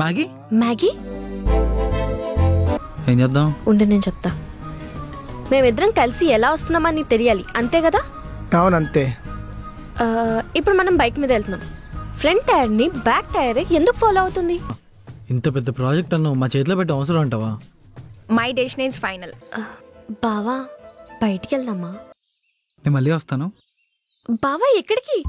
Maggi Maggi ఏం చేద్దాం? ఉండి నేను చెప్తా. మేమిద్దరం కలిసి ఎలా వస్తున్నామని నీకు తెలియాలి, అంతే కదా? అవునంతే. ఇప్పుడు మనం బైక్ మీద వెళ్తున్నాం. ఫ్రంట్ టైర్ ని బ్యాక్ టైర్ ఎందుకు ఫాలో అవుతుంది? ఇంత పెద్ద ప్రాజెక్ట్ అన్నావు, మా చేతిలో పెట్టి అవసరం అంటావా? My decision is final. బావా బయటికి వెళ్దామా? నేను మళ్ళీ వస్తాను. బావా ఎక్కడికి?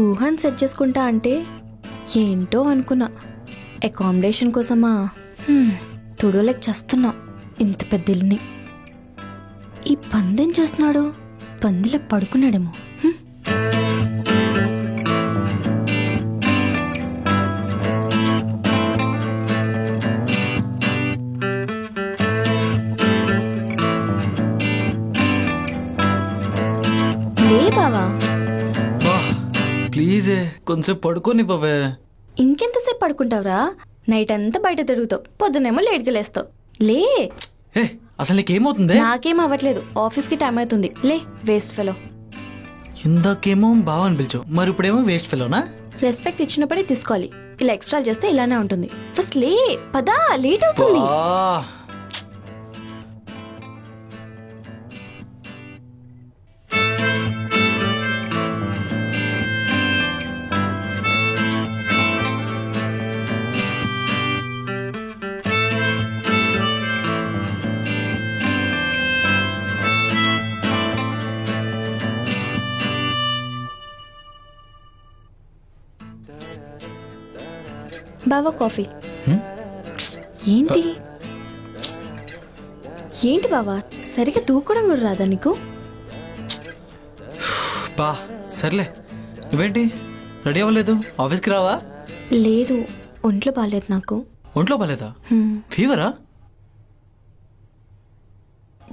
ఊహన్ సెట్ చేసుకుంటా అంటే ఏంటో అనుకున్నా. అకామిడేషన్ కోసమా తుడోలేక చేస్తున్నా ఇంత పెద్ద ఇల్లుని. ఈ పందేం చేస్తున్నాడు? పందిలో పడుకున్నాడేమో. లే బావా, ప్లీజ్ కొంచెం పడుకోనివ్వవే. ఇంకెంతసేపు పడుకుంటావురా? నైట్ అంతా బయట తిరుగుతావు, పొద్దునేమో లేట్కి లేస్తావు. లే. అసలు నీకేమవుతుంది? నాకేం అవ్వట్లేదు, ఆఫీస్కి టైం అవుతుంది. లే వేస్ట్ ఫెలో. ఇందాకేమో బావ అని పిలిచావు, మరి ఇప్పుడేమో వేస్ట్ ఫెలోనా? రెస్పెక్ట్ ఇచ్చినప్పుడే తీసుకోవాలి. ఇలా ఎక్స్ట్రా చేస్తే ఇలానే ఉంటుంది. ఫస్ట్ లే పదా, లేట్ అవుతుంది. బావా కాఫీ. ఏంటి ఏంటి బావా, సరిగ్గా తూకడం కూడా రాదా నీకు? బా సర్లే, నువ్వేంటి రెడీ అవ్వలేదు? ఆఫీస్కి రావా? లేదు, ఒంట్లో బాగాలేదు నాకు. ఒంట్లో బాగాలేదా? ఫీవరా?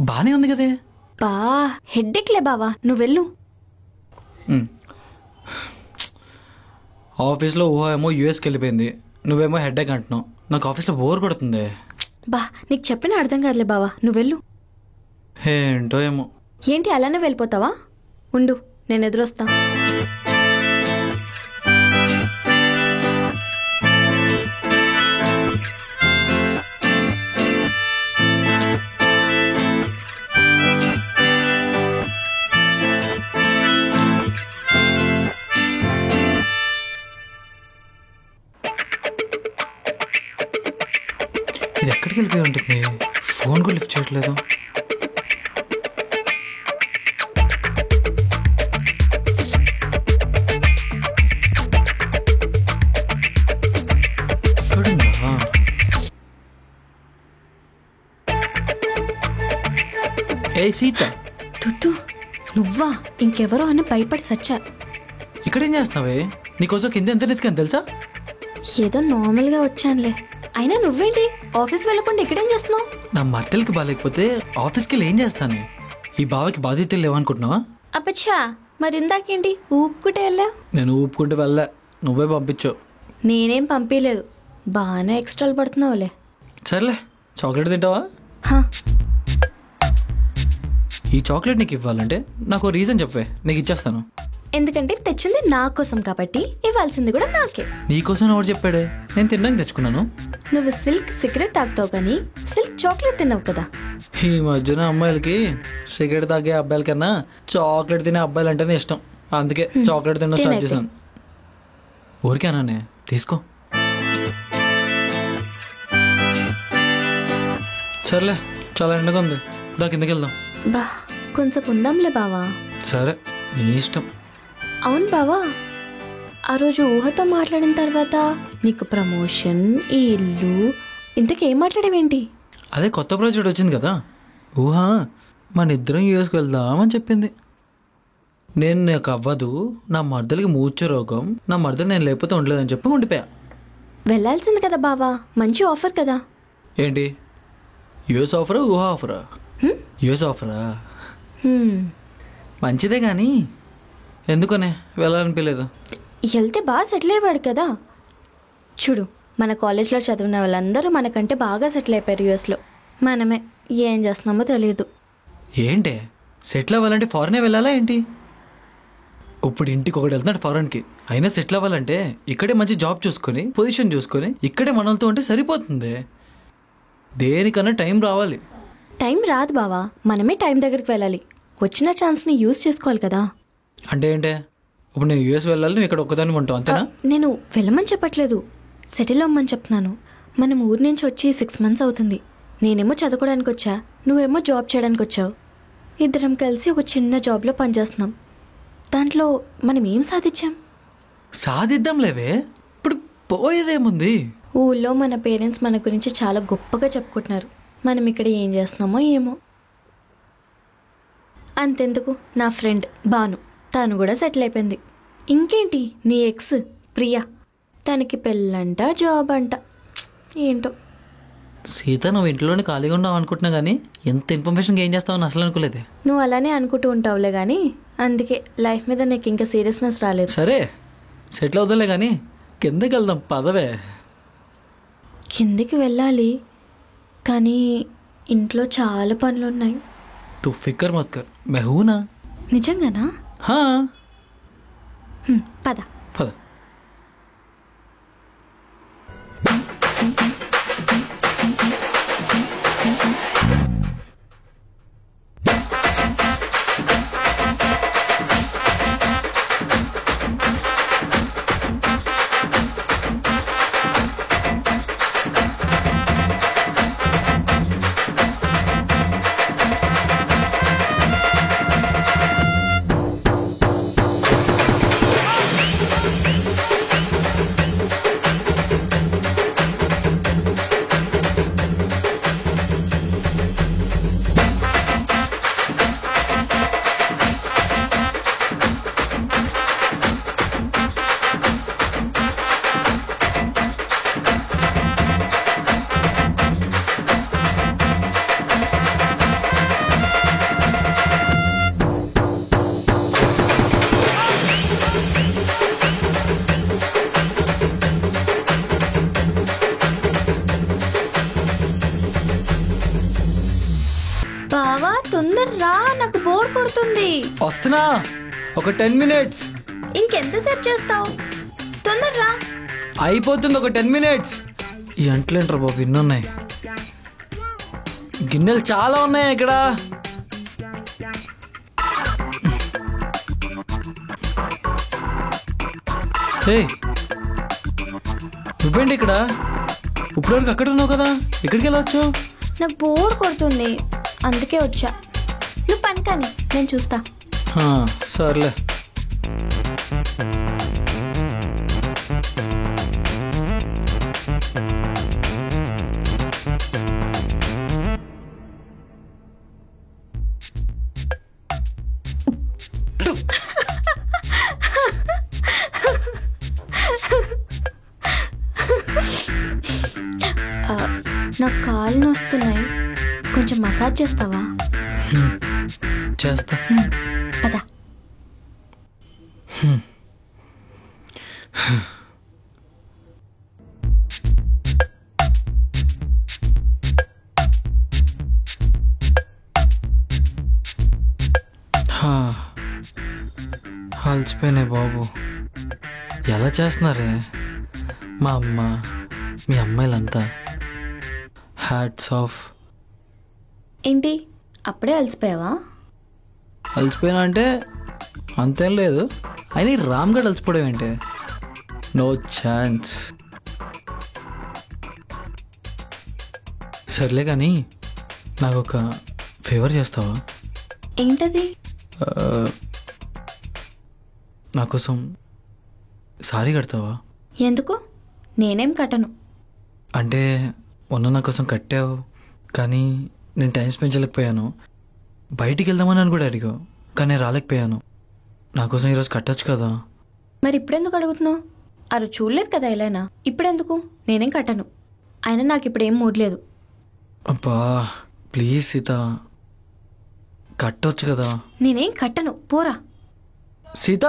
బానే ఉంది కదే. బా హెడ్ఏక్లే బావా, నువ్వు వెళ్ళు. ఆఫీస్లో ఊహ ఏమో యూఎస్కి వెళ్ళిపోయింది, నువ్వేమో హెడ్ఏక్ అంటున్నావు. నాకు ఆఫీస్లో బోర్ కొడుతుంది. బా నీకు చెప్పిన అర్థం కాదులే బావా, నువ్వు వెళ్ళు. ఏంటో ఏమో. ఏంటి అలానే వెళ్ళిపోతావా? ఉండు, నేను ఎదురొస్తా. ఇది ఎక్కడికి వెళ్ళిపోయి ఉంటుంది? ఫోన్ కూడా లిఫ్ట్ చేయట్లేదు. ఏ సీత, తుత్తు నువ్వా? ఇంకెవరో అని భయపడి సచ్చా. ఇక్కడేం చేస్తున్నావే? నీకోసం కింద ఎంత నెతికాను తెలుసా? ఏదో నార్మల్గా వచ్చానులే. అయినా నువ్వేంటి ఆఫీస్ వెళ్ళకుండా ఇక్కడేం చేస్తున్నావు? నా మట్టెలకి బాగాలేకపోతే ఆఫీస్కి వెళ్ళి ఏం చేస్తాను? ఈ బావకి బాధ్యతలు లేవనుకుంటున్నావా? అబ్బచ్చా, మరి ఇందాకేంటి ఊపుకుంటే వెళ్ళా? నేను ఊపుకుంటూ వెళ్ళా, నువ్వే పంపించావు. నేనేం పంపించలేదు, బాగానే ఎక్స్ట్రాలు పడుతున్నావులే. సర్లే, చాక్లెట్ తింటావా? ఈ చాక్లెట్ నీకు ఇవ్వాలంటే నాకు రీజన్ చెప్పే, నీకు ఇచ్చేస్తాను. ఎందుకంటే తెచ్చింది నా కోసం కాబట్టి ఇవ్వాల్సింది కూడా నాకే. నీకోసం ఎవరు చెప్పాడే? నేను తినడానికి తెచ్చుకున్నాను. నువ్వు సిల్క్ సిగరెట్ తాగుతావు కానీ సిల్క్ చాక్లెట్ తిన్నావు కదా. ఈ మధ్యన అమ్మాయిలకి సిగరెట్ తాగే అబ్బాయిల కన్నా చాక్లెట్ తినే అబ్బాయిలు అంటేనే ఇష్టం. అందుకే చాక్లెట్ తినడం స్టార్ట్ చేశాను. ఊరికేనానే, తీసుకో. సర్లే, చాలా ఎండగా ఉంది, దా కిందకి వెళ్దాం. బా కొంచెం ఉందాంలే బావా. సరే నీ ఇష్టం. అవును బావా, ఆ రోజు ఊహతో మాట్లాడిన తర్వాత నీకు ప్రమోషన్, ఈ ఇల్లు, ఇంతకేం మాట్లాడేవేంటి? అదే కొత్త ప్రాజెక్ట్ వచ్చింది కదా, ఊహ మన ఇద్దరం యూఎస్కి వెళ్దామని చెప్పింది. నాకు అవ్వదు, నా మర్దలకి మూర్ఛ రోగం, నా మర్దలు నేను లేకపోతే ఉండలేదని చెప్పి ఉండిపోయా. వెళ్ళాల్సింది కదా బావా, మంచి ఆఫర్ కదా. ఏంటి యూఎస్ ఆఫరా, ఊహ ఆఫరా? యూఎస్ ఆఫరా మంచిదే కానీ ఎందుకనే వెళ్ళాలనిపించలేదు. వెళ్తే బాగా సెటిల్ అయ్యేవాడు కదా. చూడు, మన కాలేజ్లో చదివిన వాళ్ళందరూ మనకంటే బాగా సెటిల్ అయిపోయారు యూఎస్లో. మనమే ఏం చేస్తున్నామో తెలియదు. ఏంటే సెటిల్ అవ్వాలంటే ఫారెనే వెళ్ళాలా ఏంటి? ఇప్పుడు ఇంటికి ఒకటి వెళ్తున్నాడు ఫారెన్కి, అయినా సెటిల్ అవ్వాలంటే ఇక్కడే మంచి జాబ్ చూసుకొని పొజిషన్ చూసుకొని ఇక్కడే మనలతో ఉంటే సరిపోతుంది. దేనికన్నా టైం రావాలి. టైం రాదు బావా, మనమే టైం దగ్గరికి వెళ్ళాలి. వచ్చిన ఛాన్స్ని యూజ్ చేసుకోవాలి కదా. అంటే ఏంటే ఇప్పుడు నేను యూఎస్ వెళ్ళాలి, నువ్వు ఇక్కడ ఒక్కదాన్ని ఉంటావు అంతేనా? నేను వెళ్ళమని చెప్పట్లేదు, సెటిల్ అవ్వమని చెప్తున్నాను. మనం ఊరి నుంచి వచ్చి 6 months అవుతుంది. నేనేమో చదువుకోవడానికి వచ్చా, నువ్వేమో జాబ్ చేయడానికి వచ్చావు. ఇద్దరం కలిసి ఒక చిన్న జాబ్లో పనిచేస్తున్నాం. దాంట్లో మనం ఏం సాధించాం? సాధిద్దాం లేవే, ఇప్పుడు పోయేదేముంది? ఊళ్ళో మన పేరెంట్స్ మన గురించి చాలా గొప్పగా చెప్పుకుంటున్నారు. మనం ఇక్కడ ఏం చేస్తున్నామో ఏమో. అంతెందుకు, నా ఫ్రెండ్ భాను, తను కూడా సెటిల్ అయిపోయింది. ఇంకేంటి, నీ ఎక్స్ ప్రియా, తనకి పెళ్ళంట, జాబ్ అంట. ఏంటో సీత, నువ్వు ఇంట్లోనే ఖాళీగా ఉన్నావు అనుకుంటున్నా కానీ ఎంత ఇన్ఫర్మేషన్ ఏం చేస్తావని అసలు అనుకోలేదే. నువ్వు అలానే అనుకుంటూ ఉంటావులే కానీ అందుకే లైఫ్ మీద నీకు ఇంకా సీరియస్నెస్ రాలేదు. సరే సెటిల్ అవుదాంలే కానీ కిందకి వెళ్దాం పదవే. కిందికి వెళ్ళాలి కానీ ఇంట్లో చాలా పనులున్నాయి. తు ఫికర్ మత్ కర్, మే హూ నా. నిజంగానా? హా పద. పద. బావా తొందరరా, నాకు బోర్ కొడుతుంది. వస్తున్నా, ఒక 10 minutes. ఇంకెంతసేపు చేస్తావు? తొందరరా. అయిపోతుంది, ఒక 10 minutes. ఈ అంట్లేంట్రా బాబు, ఇన్ని ఉన్నాయి, గిన్నెలు చాలా ఉన్నాయి ఇక్కడ. నువ్వేంటి ఇక్కడ? ఇప్పటివరకు అక్కడ ఉన్నావు కదా, ఇక్కడికి వెళ్ళవచ్చు. నాకు బోర్ కొడుతుంది, అందుకే వచ్చా. నువ్వు పని కానీ నేను చూస్తా. సర్లే. నాకు కాళ్ళు నొస్తున్నాయి, కొంచెం మసాజ్ చేస్తావా? చేస్తా. పద. అలసిపోయినాయి బాబు. ఎలా చేస్తున్నారే మా అమ్మ, మీ అమ్మాయిలంతా? Hats off. ఏంటి అప్పుడే అలసిపోయావా? అలసిపోయినా అంటే అంతేం లేదు, అయినా రామ్ గడ్ అలసిపోవడం ఏంటి? No chance. సర్లే కానీ నాకు ఒక ఫేవర్ చేస్తావా? ఏంటది? నా కోసం సారీ కడతావా? ఎందుకు? నేనేం కట్టను. అంటే మొన్న నా కోసం కట్టావు, కానీ నేను టైం స్పెండ్ చేయలేకపోయాను. బయటికి వెళ్దామని అని కూడా అడిగావు, కానీ నేను రాలేకపోయాను. నా కోసం ఈరోజు కట్టచ్చు కదా? మరి ఇప్పుడెందుకు అడుగుతున్నావు? అరు చూడలేదు కదా ఎలా? ఇప్పుడెందుకు? నేనేం కట్టను. అయినా నాకు ఇప్పుడు ఏం మూడ్ లేదు. అబ్బా ప్లీజ్ సీత, కట్టొచ్చు కదా. నేనేం కట్టను, పోరా. సీత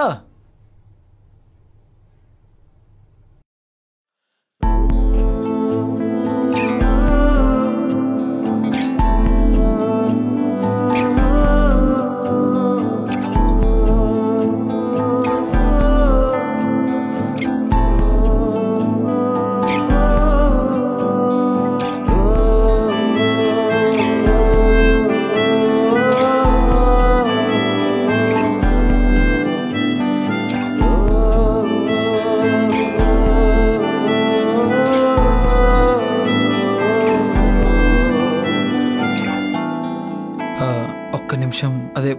ఒక్క నిమిషం, అదే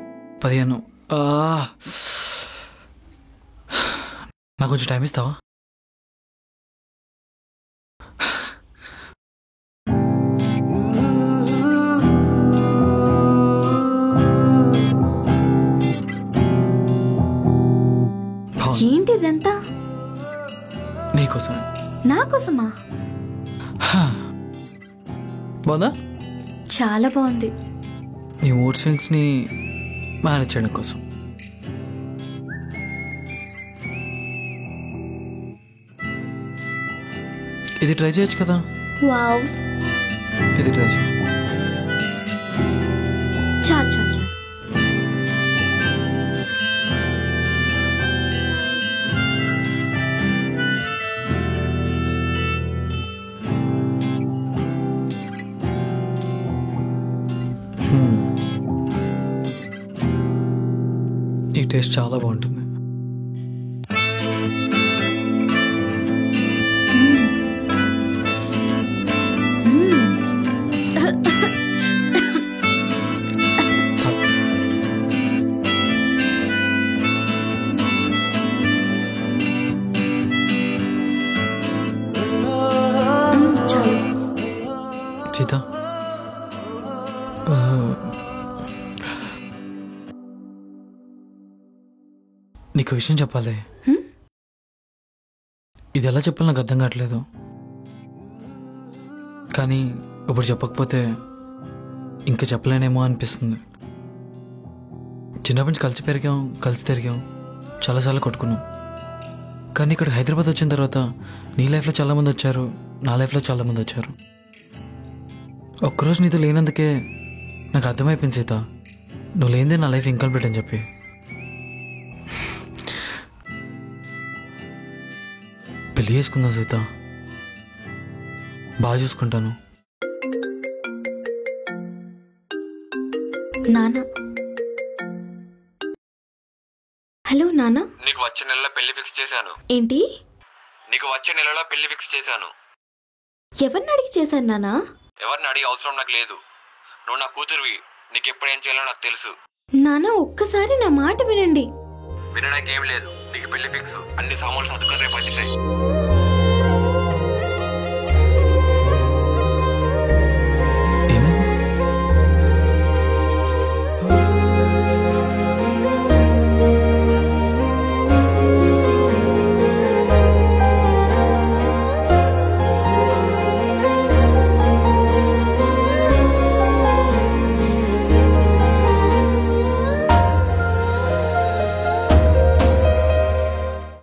15. నాకు కొంచెం టైం ఇస్తావా? ఏంటి ఇదంతా? నీకోసం. నా కోసమా? బాగుందా? చాలా బాగుంది. నీ మూడ్ స్వింగ్స్ని మేనేజ్ చేయడం కోసం. ఇది ట్రై చేయొచ్చు కదా? వావ్, ఇది ట్రై చేయ. చాలు చాలు చాలు. ఈ టేస్ట్ చాలా బాగుంటుంది. చాలు. సీత, నీకు విషయం చెప్పాలి. ఇది ఎలా చెప్పాలి నాకు అర్థం కావట్లేదు, కానీ ఇప్పుడు చెప్పకపోతే ఇంకా చెప్పలేనేమో అనిపిస్తుంది. చిన్నప్పటి నుంచి కలిసి పెరిగాం, కలిసి తిరిగాం, చాలాసార్లు కొట్టుకున్నాం. కానీ ఇక్కడ హైదరాబాద్ వచ్చిన తర్వాత నీ లైఫ్లో చాలామంది వచ్చారు, నా లైఫ్లో చాలామంది వచ్చారు. ఒక్కరోజు నీతో లేనందుకే నాకు అర్థమైపోయింది సీత, నువ్వు లేనిదే నా లైఫ్ ఇన్కంప్లీట్ అని చెప్పి. పెళ్లి చేసుకుందాం సీత, బాగా చూసుకుంటాను. నానా, హలో నానా. నీకు వచ్చే నెలలో పెళ్లి ఫిక్స్ చేశాను. ఏంటి? నీకు వచ్చే నెలలో పెళ్లి ఫిక్స్ చేశాను. ఎవరిని అడిగి చేశాను నానా? ఎవరిని అడిగి అవసరం నాకు లేదు. నువ్వు నా కూతురువి, నీకు ఎప్పుడు ఏం చేయాలో నాకు తెలుసు. నానా, ఒక్కసారి నా మాట వినండి. వినడానికి ఏం లేదు, నీకు పెళ్లి ఫిక్స్. అన్ని సామాన్లు సర్దుకొని రేపు వచ్చేసాయి.